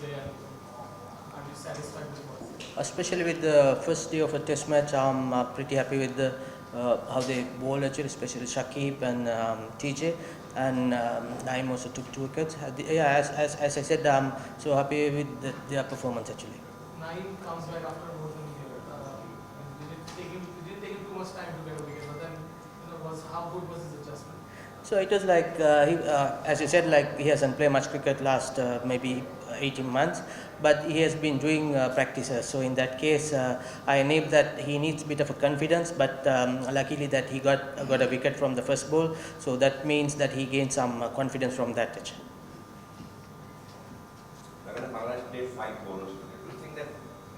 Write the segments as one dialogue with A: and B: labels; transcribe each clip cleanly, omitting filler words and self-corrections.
A: today, and are you satisfied with what?
B: Especially with the first day of a test match, I'm pretty happy with how they bowl actually, especially Shakib and TJ, and Naim also took 2 wickets. Yeah, as I said, I'm so happy with their performance actually.
A: Naim comes back after more than a year. Did it take him too much time to get a wicket? But then, how good was his adjustment?
B: So it was like, as you said, like he hasn't played much cricket last maybe 18 months, but he has been doing practices. So in that case, I knew that he needs a bit of a confidence, but luckily that he got a wicket from the first ball. So that means that he gained some confidence from that pitch.
C: Bangladesh played 5 bowlers today. Do you think that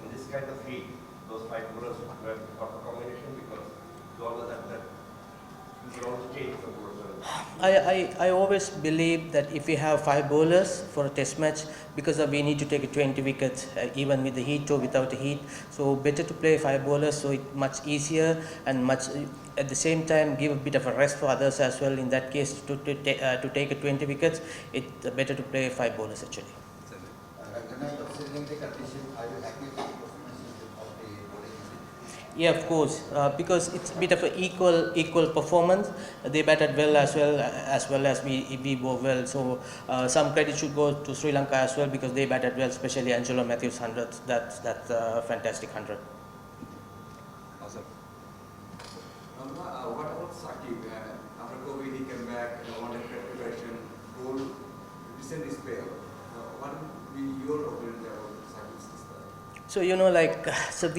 C: in this kind of heat, those 5 bowlers were a proper combination? Because you all know that you can always change the bowlers.
B: I always believe that if we have 5 bowlers for a test match, because we need to take 20 wickets even with the heat or without the heat, so better to play 5 bowlers, so it's much easier and much at the same time give a bit of a rest for others as well. In that case, to take 20 wickets, it's better to play 5 bowlers actually. Yeah, of course, because it's a bit of an equal performance. They batted well as well as we bowled well. So some credit should go to Sri Lanka as well because they batted well, especially Angelo Matthews 100. That's a fantastic 100.
D: Awesome. What about Saqib? After COVID, he came back and wanted preparation, goal, recent spell. What would be your opinion about Saqib's system?
B: So so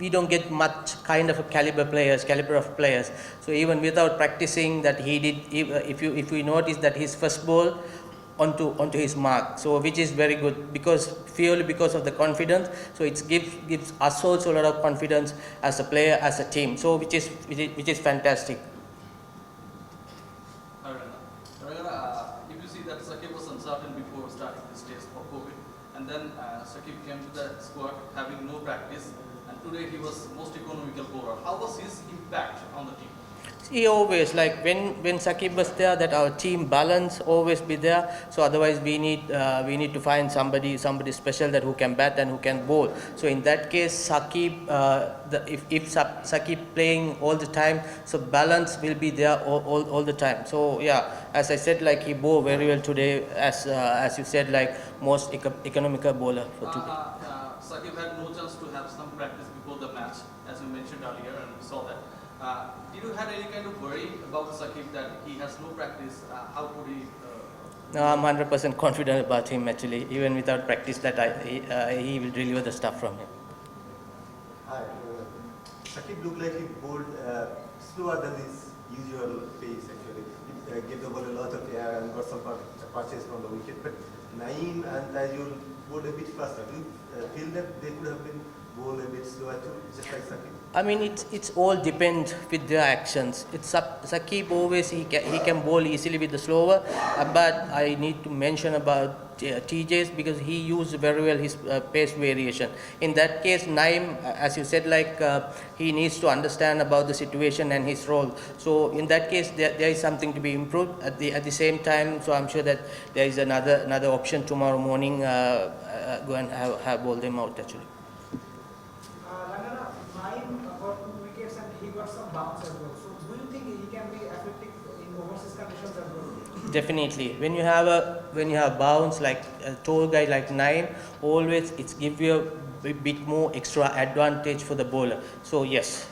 B: we don't get much kind of a caliber of players. So even without practicing that he did, if we notice that his first ball onto his mark, so which is very good purely because of the confidence. So it gives us also a lot of confidence as a player, as a team. So which is fantastic.
E: If you see that Saqib was uncertain before starting this test for COVID, and then Saqib came to the squad having no practice, and today he was most economical bowler. How was his impact on the team?
B: He always, like when Saqib was there, that our team balance always be there. So otherwise we need to find somebody special that who can bat and who can bowl. So in that case, Saqib, if Saqib playing all the time, so balance will be there all the time. So yeah, as I said, like he bowled very well today, as you said, like most economical bowler for today.
E: Saqib had no chance to have some practice before the match, as you mentioned earlier, and we saw that. Did you have any kind of worry about Saqib that he has no practice? How could he?
B: No, I'm 100% confident about him actually. Even without practice, that he will deliver the stuff from him.
F: Hi, Saqib looked like he bowled slower than his usual pace actually. He gave the ball a lot of air and got some punches from the wicket. But Naeem and Tajul bowled a bit faster. Do you feel that they could have been bowled a bit slower too, just like Saqib?
B: I mean, it's all depend with their actions. It's Saqib always he can bowl easily with the slower, but I need to mention about TJ's because he used very well his pace variation. In that case, Naim, as you said, like he needs to understand about the situation and his role. So in that case, there is something to be improved. At the same time, so I'm sure that there is another option tomorrow morning. Go and have bowled them out actually.
G: Bounce as well. So do you think he can be effective in overseas conditions as well?
B: Definitely. When you have bounce like a tall guy like Naim, always it's give you a bit more extra advantage for the bowler. So yes.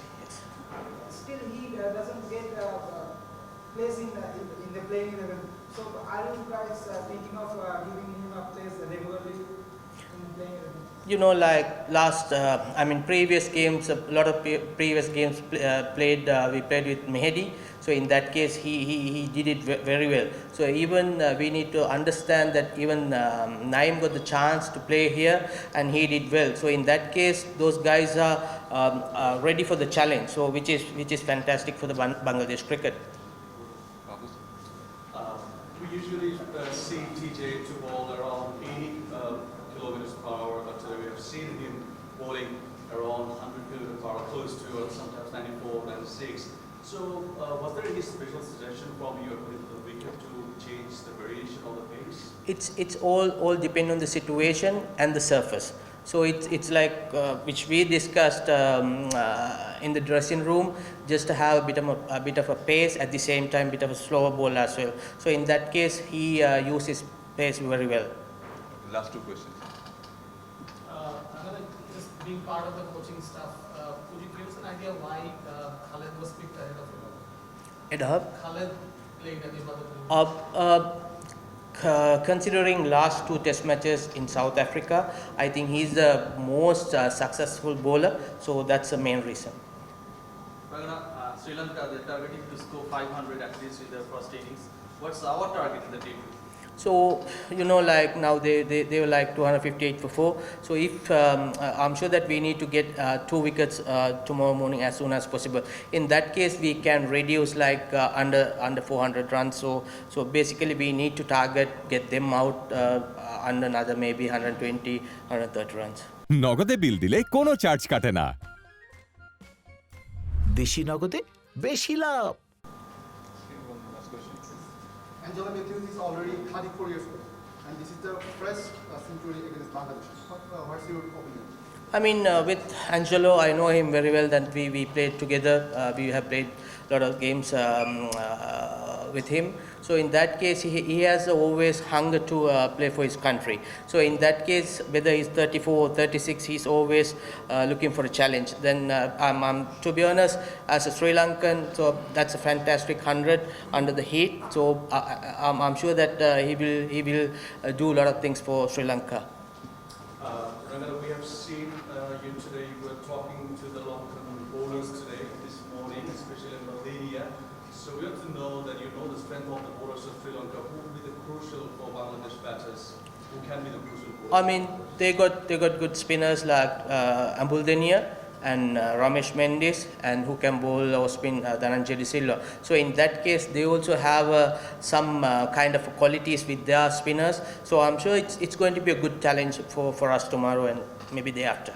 G: Still he doesn't get place in the playing level. So are you guys thinking of giving him a place regularly in the playing level?
B: Like previous games, a lot of previous games we played with Mehdi. So in that case, he did it very well. So even we need to understand that even Naim got the chance to play here and he did well. So in that case, those guys are ready for the challenge. So which is fantastic for the Bangladesh cricket.
H: We usually see TJ to bowl around 80 kilometers per hour, but we have seen him bowling around 100 kilometers per hour, close to sometimes 94, 96. So, was there any special suggestion from you according to the wicket to change the variation of the pace?
B: It's all depend on the situation and the surface. So it's like which we discussed in the dressing room, just to have a bit of a pace at the same time, bit of a slower ball as well. So in that case, he uses pace very well.
I: Last two questions.
A: Another, just being part of the coaching staff, could you give us an idea why Khaled was picked ahead of him? Khaled played at the mother.
B: Considering last two test matches in South Africa, I think he's the most successful bowler, so that's the main reason.
E: Sri Lanka, they're targeting to score 500 at least in their first innings. What's our target in the table?
B: So, you know, like now they were like 258 for 4. So if I'm sure that we need to get 2 wickets tomorrow morning as soon as possible. In that case, we can reduce like under 400 runs. So basically we need to get them out under another maybe 120, 130 runs.
J: নগদে বিল দিলে কোনো charge কাটে না।
K: দেশি নগদে বেশি লাভ।
L: Angela Matthews is already 34 years old, and this is the first century against Bangladesh. What's your opinion?
B: I mean, with Angelo, I know him very well. That we played together. We have played a lot of games with him. So in that case, he has always hunger to play for his country. So in that case, whether he's 34 or 36, he's always looking for a challenge. Then, to be honest, as a Sri Lankan, so that's a fantastic 100 under the heat. So I'm sure that he will do a lot of things for Sri Lanka.
H: Rangana, we have seen you today. You were talking to the Lankan bowlers today, this morning, especially in Malaysia. So we have to know that you know the strength of the bowlers of Sri Lanka. Who will be the crucial for Bangladesh batters? Who can be the crucial bowlers?
B: I mean, they got good spinners like Ambuldenia and Ramesh Mendis, and who can bowl or spin Dhananjay De Silva. So in that case, they also have some kind of qualities with their spinners. So I'm sure it's going to be a good challenge for us tomorrow and maybe day after.